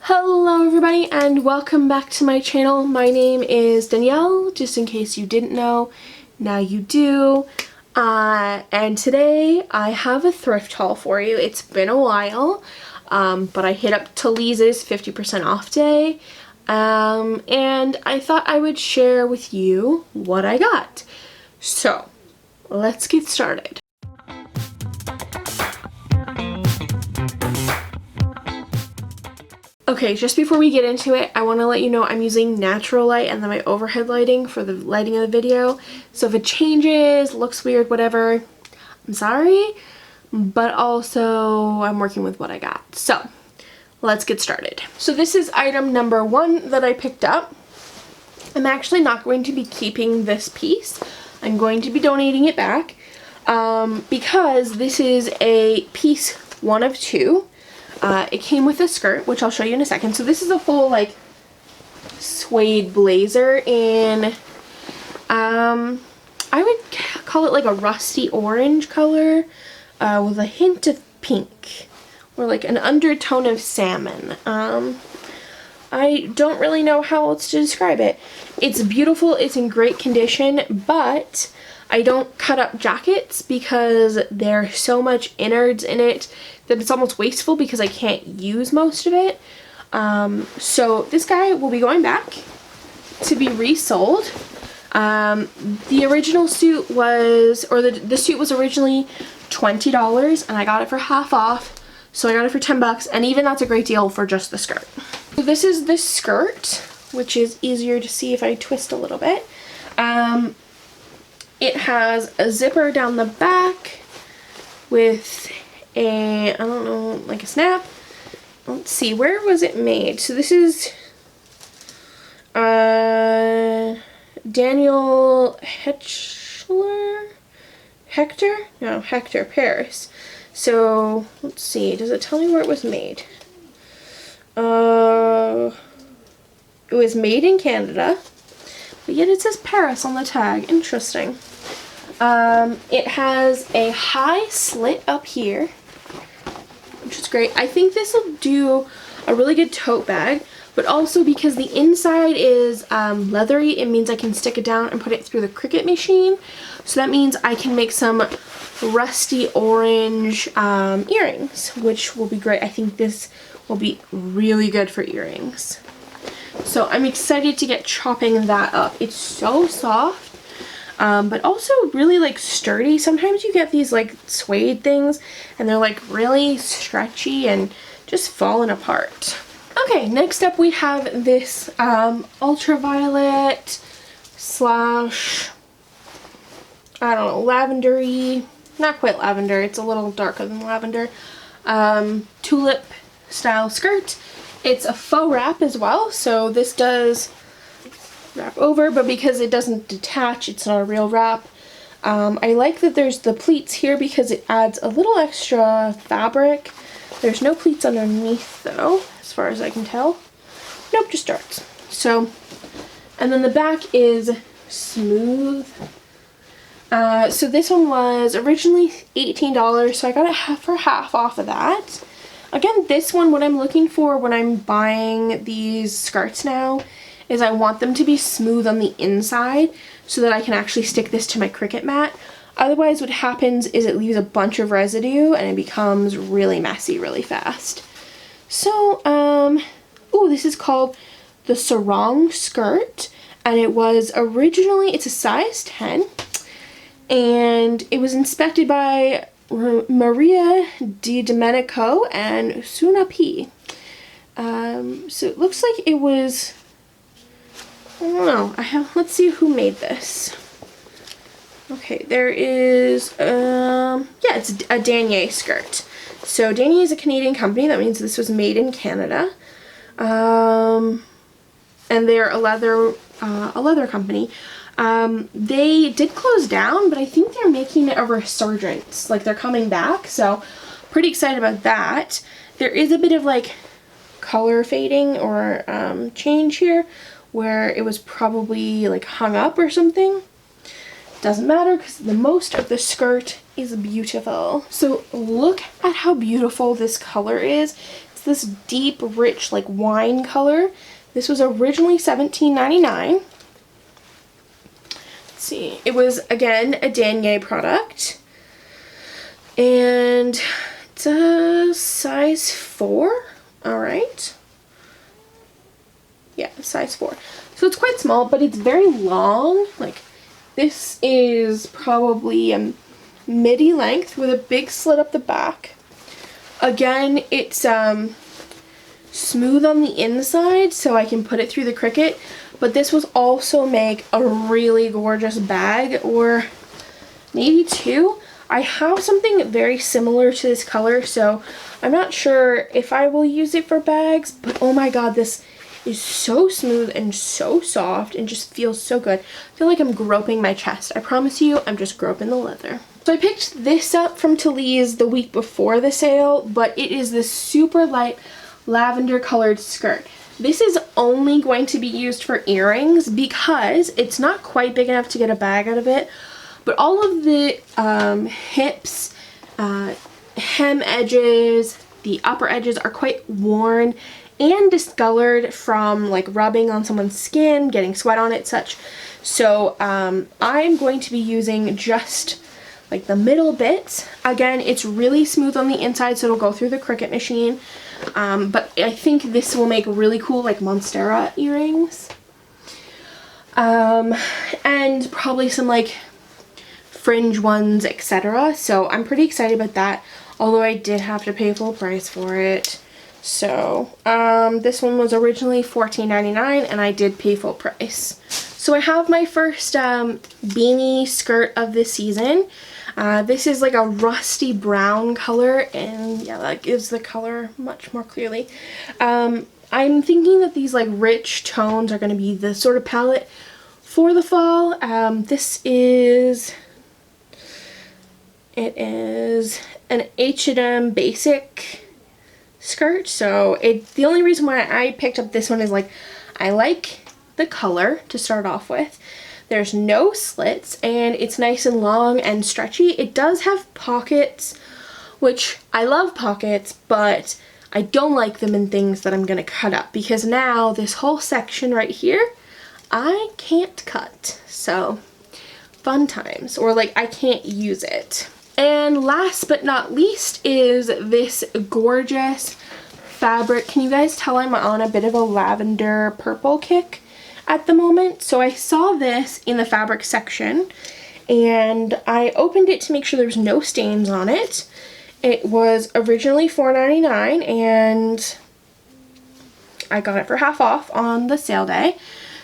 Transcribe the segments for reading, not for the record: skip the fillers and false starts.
Hello everybody and welcome back to my channel. My name is Danielle, just in case you didn't know, now you do. And today I have a thrift haul for you. It's been a while, but I hit up Talize's 50% off day, and I thought I would share with you what I got. So let's get started. Okay, just before we get into it, I want to let you know I'm using natural light and then my overhead lighting for the lighting of the video. So if it changes, looks weird, whatever, I'm sorry, but also I'm working with what I got. So let's get started. So this is item number 1 that I picked up. I'm actually not going to be keeping this piece. I'm going to be donating it back because this is a piece 1 of 2. It came with a skirt, which I'll show you in a second. So this is a full, like, suede blazer in, I would call it like a rusty orange color, with a hint of pink, or like an undertone of salmon. I don't really know how else to describe it. It's beautiful, it's in great condition, but I don't cut up jackets because there's so much innards in it that it's almost wasteful because I can't use most of it. So this guy will be going back to be resold. The original suit was, or the suit was originally $20 and I got it for half off. So I got it for 10 bucks, and even that's a great deal for just the skirt. So this is the skirt, which is easier to see if I twist a little bit. It has a zipper down the back with a, I don't know, like a snap. Let's see, where was it made? So this is Danielle Hector, Paris. So let's see, does it tell me where it was made? It was made in Canada, but yet it says Paris on the tag. Interesting. It has a high slit up here, which is great. I think this will do a really good tote bag, but also because the inside is leathery, it means I can stick it down and put it through the Cricut machine. So that means I can make some rusty orange earrings, which will be great. I think this will be really good for earrings. So I'm excited to get chopping that up. It's so soft, but also really like sturdy. Sometimes you get these like suede things and they're like really stretchy and just falling apart. Okay, next up we have this ultraviolet slash, I don't know, lavendery, not quite lavender, it's a little darker than lavender, tulip style skirt. It's a faux wrap as well, so this does wrap over, but because it doesn't detach, it's not a real wrap. I like that there's the pleats here because it adds a little extra fabric. There's no pleats underneath though, as far as I can tell. Nope, just darts. So, and then the back is smooth. So this one was originally $18, so I got it for half off of that. Again, this one, what I'm looking for when I'm buying these skirts now is I want them to be smooth on the inside so that I can actually stick this to my Cricut mat. Otherwise, what happens is it leaves a bunch of residue and it becomes really messy really fast. So, ooh, this is called the Sarong Skirt, and it was originally, it's a size 10, and it was inspected by Maria Di Domenico and Suna P. So it looks like it was, I don't know, let's see who made this. Okay, there is, yeah, it's a Danielle skirt. So Danielle is a Canadian company, that means this was made in Canada. And they're a leather company. They did close down, but I think they're making a resurgence. Like, they're coming back, so pretty excited about that. There is a bit of like color fading or change here where it was probably like hung up or something. Doesn't matter because the most of the skirt is beautiful. So look at how beautiful this color is. It's this deep, rich, like wine color. This was originally $17.99. Let's see. It was, again, a Danielle product. And it's a size 4. Alright. Yeah, size 4. So it's quite small, but it's very long. Like, this is probably a midi length with a big slit up the back. Again, it's smooth on the inside, so I can put it through the Cricut. But this will also make a really gorgeous bag, or maybe 2. I have something very similar to this color, so I'm not sure if I will use it for bags, but oh my god, this is so smooth and so soft and just feels so good. I feel like I'm groping my chest. I promise you, I'm just groping the leather. So I picked this up from Talize the week before the sale, but it is this super light lavender colored skirt. This is only going to be used for earrings because it's not quite big enough to get a bag out of it, but all of the hips, hem edges, the upper edges are quite worn and discolored from like rubbing on someone's skin, getting sweat on it, such. So I'm going to be using just like the middle bits. Again, it's really smooth on the inside, so it'll go through the Cricut machine. But I think this will make really cool like Monstera earrings. And probably some like fringe ones, etc. So I'm pretty excited about that, although I did have to pay full price for it. So this one was originally $14.99 and I did pay full price. So I have my first beanie skirt of this season. This is like a rusty brown color, and yeah, that gives the color much more clearly. I'm thinking that these like rich tones are going to be the sort of palette for the fall. It is an H&M basic skirt, so the only reason why I picked up this one is like I like the color to start off with. There's no slits and it's nice and long and stretchy. It does have pockets, which I love pockets, but I don't like them in things that I'm gonna cut up, because now this whole section right here I can't cut. So fun times, or like I can't use it. And last but not least is this gorgeous fabric. Can you guys tell I'm on a bit of a lavender purple kick at the moment? So I saw this in the fabric section and I opened it to make sure there was no stains on it. It was originally $4.99 and I got it for half off on the sale day.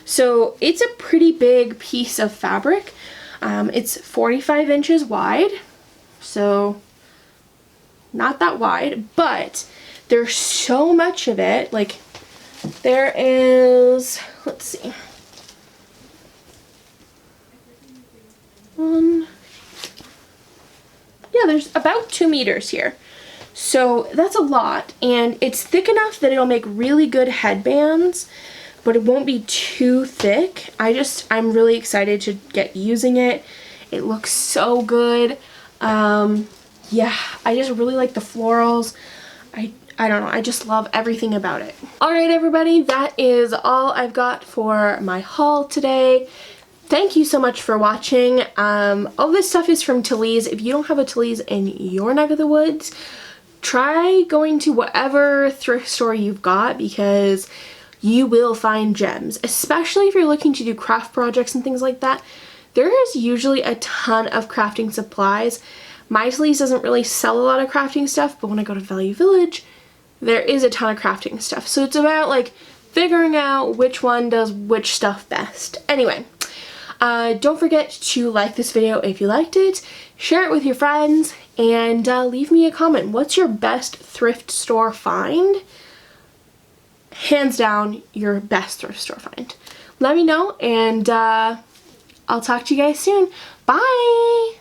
So it's a pretty big piece of fabric. It's 45 inches wide, so not that wide, but there's so much of it. Like there is, let's see, yeah, there's about 2 meters here. So that's a lot, and it's thick enough that it'll make really good headbands, but it won't be too thick. I'm really excited to get using it. It looks so good. Yeah, I just really like the florals. I don't know, I just love everything about it. Alright everybody, that is all I've got for my haul today. Thank you so much for watching. All this stuff is from Talize. If you don't have a Talize in your neck of the woods, try going to whatever thrift store you've got, because you will find gems, especially if you're looking to do craft projects and things like that. There is usually a ton of crafting supplies. My Talize doesn't really sell a lot of crafting stuff, but when I go to Value Village, there is a ton of crafting stuff. So it's about like figuring out which one does which stuff best. Anyway, don't forget to like this video if you liked it, share it with your friends, and leave me a comment. What's your best thrift store find? Hands down, your best thrift store find. Let me know, and I'll talk to you guys soon. Bye!